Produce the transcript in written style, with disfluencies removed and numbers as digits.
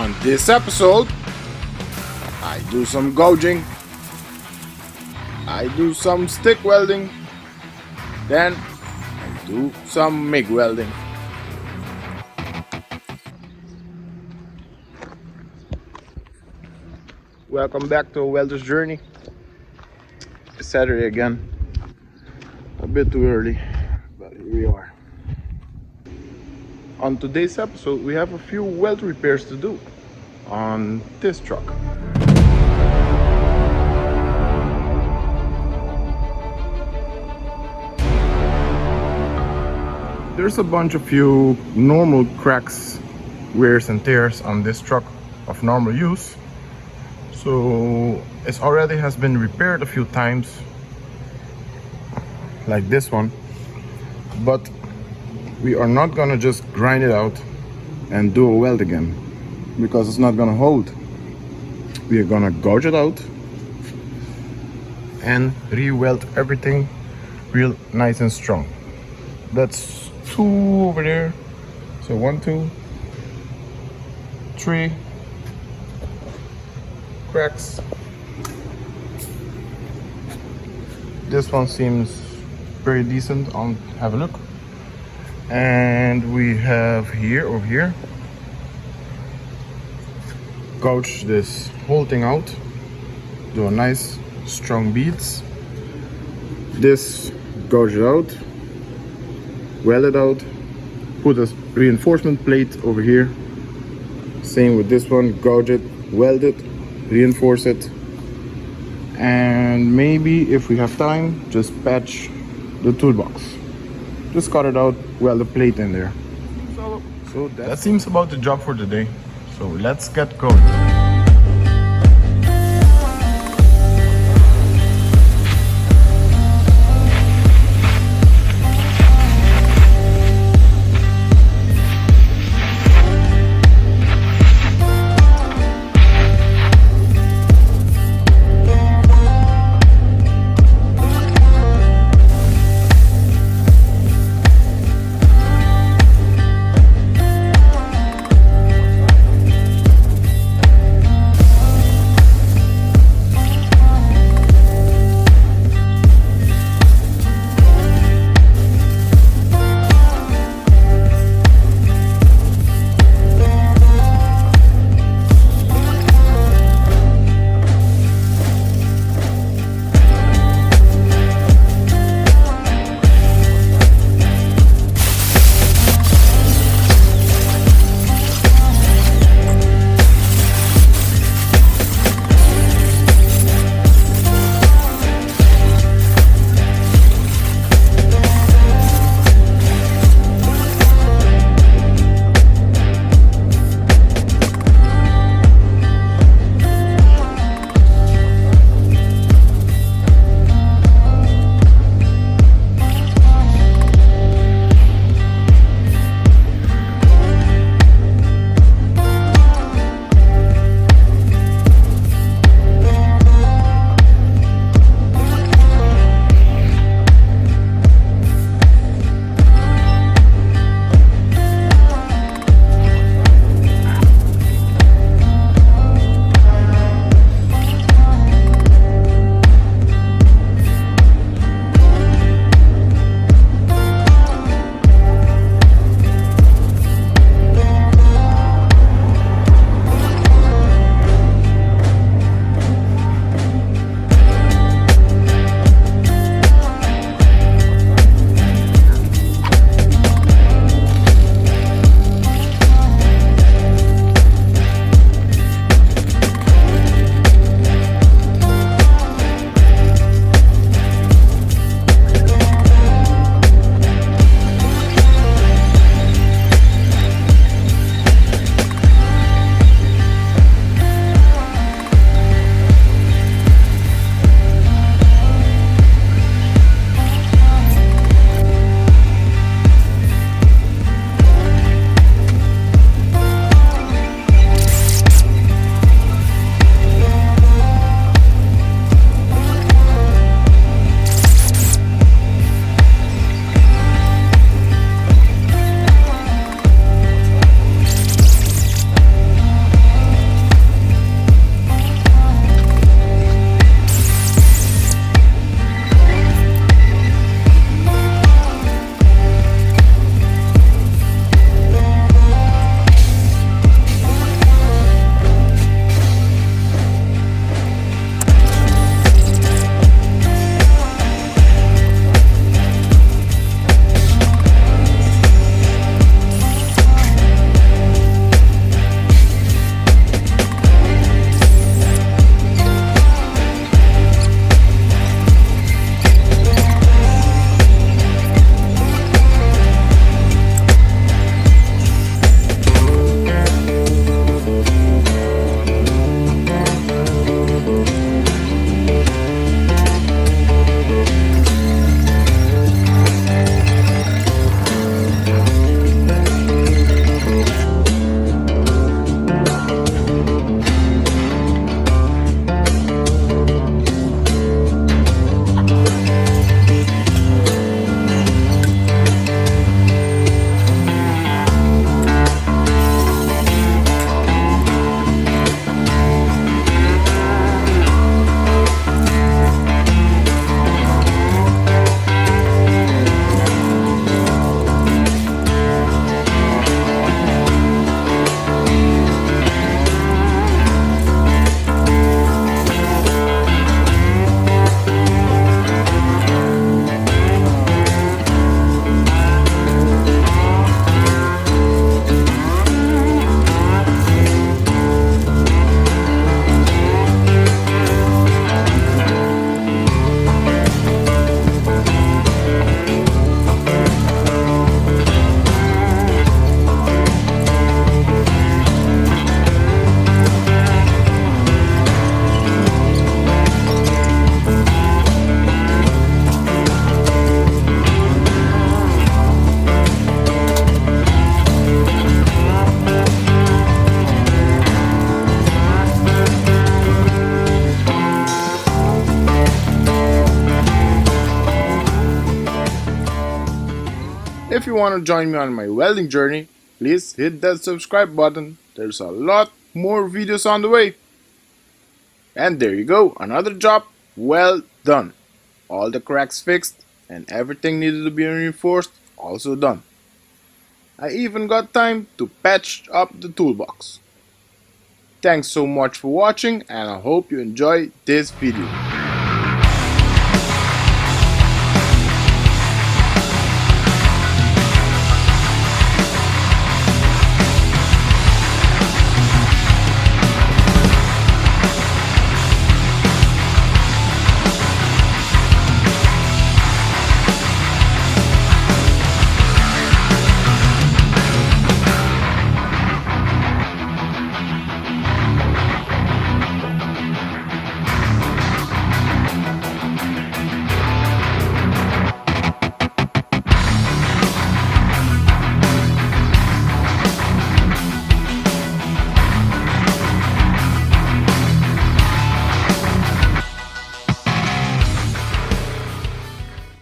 On this episode, I do some gouging, I do some stick welding, then I do some MIG welding. Welcome back to a welder's journey. It's Saturday again. A bit too early, but here we are. On today's episode, we have a few weld repairs to do on this truck. There's a bunch of few normal cracks, wears and tears on this truck of normal use. So it already has been repaired a few times, like this one, but we are not gonna just grind it out and do a weld again, because it's not gonna hold. We are gonna gouge it out and re-weld everything real nice and strong. That's 2 over there, so 1, 2, 3 cracks. This one seems very decent. I'll have a look. And we have here, over here, gouge this whole thing out, do a nice strong beads. This, gouge it out, weld it out, put a reinforcement plate over here. Same with this one, gouge it, weld it, reinforce it, and maybe if we have time, just patch the toolbox. Just cut it out, weld a plate in there. So that seems about the job for today. So let's get going. If you want to join me on my welding journey, please hit that subscribe button. There's a lot more videos on the way. And there you go, another job well done. All the cracks fixed and everything needed to be reinforced also done. I even got time to patch up the toolbox. Thanks so much for watching and I hope you enjoyed this video.